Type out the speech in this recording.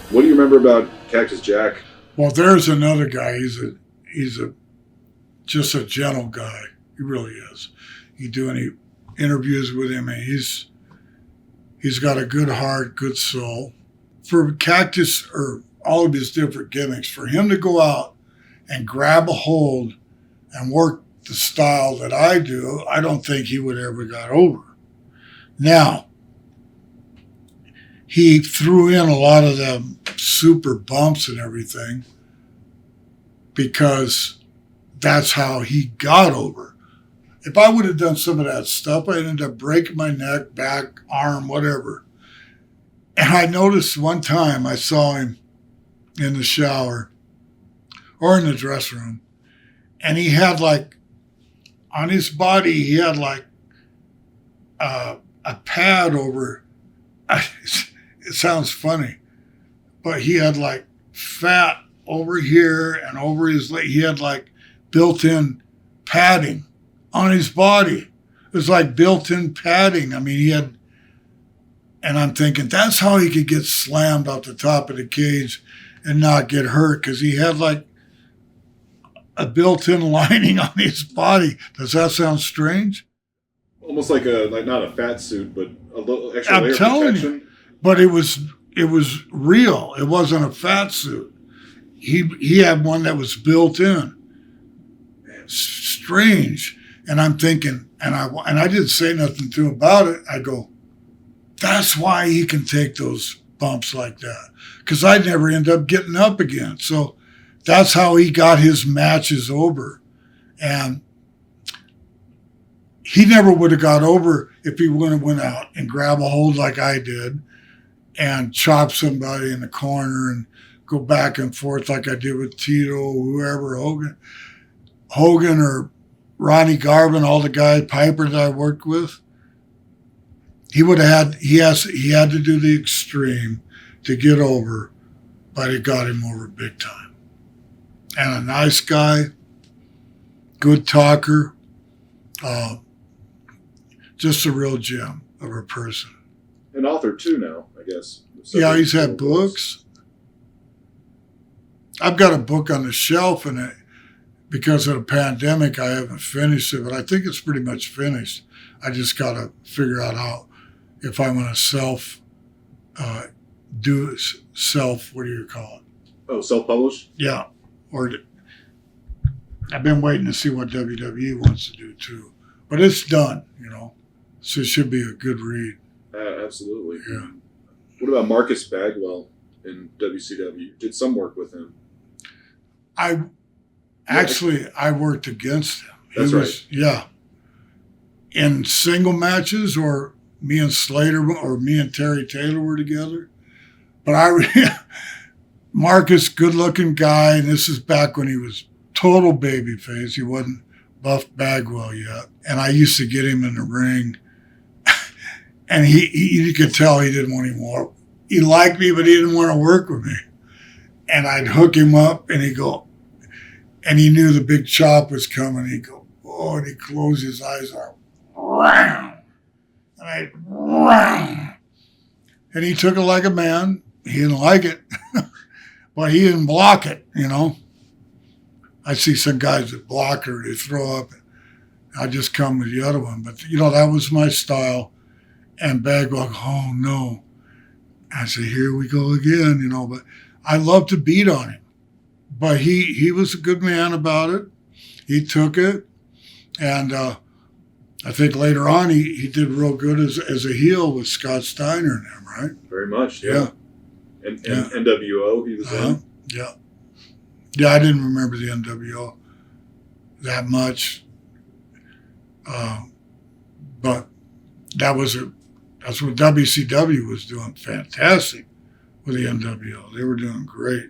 What do you remember about Cactus Jack? Well, there's another guy. He's just a gentle guy. He really is. You do any interviews with him, and he's got a good heart, good soul. For Cactus, or all of his different gimmicks, for him to go out and grab a hold and work the style that I do, I don't think he would ever got over. Now, he threw in a lot of them super bumps and everything because that's how he got over. If I would have done some of that stuff, I'd end up breaking my neck, back, arm, whatever. And I noticed one time I saw him in the shower or in the dressing room, and he had like, on his body, he had like a pad over, it sounds funny, but he had like fat over here and over his leg. He had like built-in padding on his body. It was like built-in padding. I mean, he had, and I'm thinking that's how he could get slammed off the top of the cage and not get hurt, because he had like a built-in lining on his body. Does that sound strange? Almost like not a fat suit, but a little extra I'm layer of telling protection. you, but it was real. It wasn't a fat suit. He had one that was built in. Strange. And I'm thinking, and I didn't say nothing to him about it. I go, that's why he can take those bumps like that, because I'd never end up getting up again. So that's how he got his matches over. And he never would have got over if he would have went out and grabbed a hold like I did and chop somebody in the corner and go back and forth like I did with Tito, whoever, Hogan or Ronnie Garvin, all the guys, Piper that I worked with. He would have had, he had to do the extreme to get over, but it got him over big time. And a nice guy, good talker, just a real gem of a person. An author too now, I guess. Yeah, he's had books. I've got a book on the shelf, and because of the pandemic, I haven't finished it, but I think it's pretty much finished. I just got to figure out how, if I'm going to what do you call it? Oh, self-published? Yeah. Or I've been waiting to see what WWE wants to do too. But it's done, so it should be a good read. Absolutely. Yeah. What about Marcus Bagwell in WCW? Did some work with him? I worked against him. That's right. Yeah. In single matches, or me and Slater or me and Terry Taylor were together. But Marcus, good-looking guy, and this is back when he was total babyface. He wasn't Buff Bagwell yet. And I used to get him in the ring, and you could tell he didn't want any more. He liked me, but he didn't want to work with me. And I'd hook him up, and he'd go, and he knew the big chop was coming. He'd go, oh, and he'd close his eyes out. And I'd, and he took it like a man. He didn't like it, but he didn't block it, I see some guys that block her, they throw up. I just come with the other one. But, that was my style. And Bagwell, oh, no. I said, here we go again, but I love to beat on him. But he was a good man about it. He took it. And I think later on he did real good as a heel with Scott Steiner and them, right? Very much, yeah. And NWO he was in? Yeah. Yeah, I didn't remember the NWO that much. But that's what WCW was doing fantastic with the NWO. They were doing great.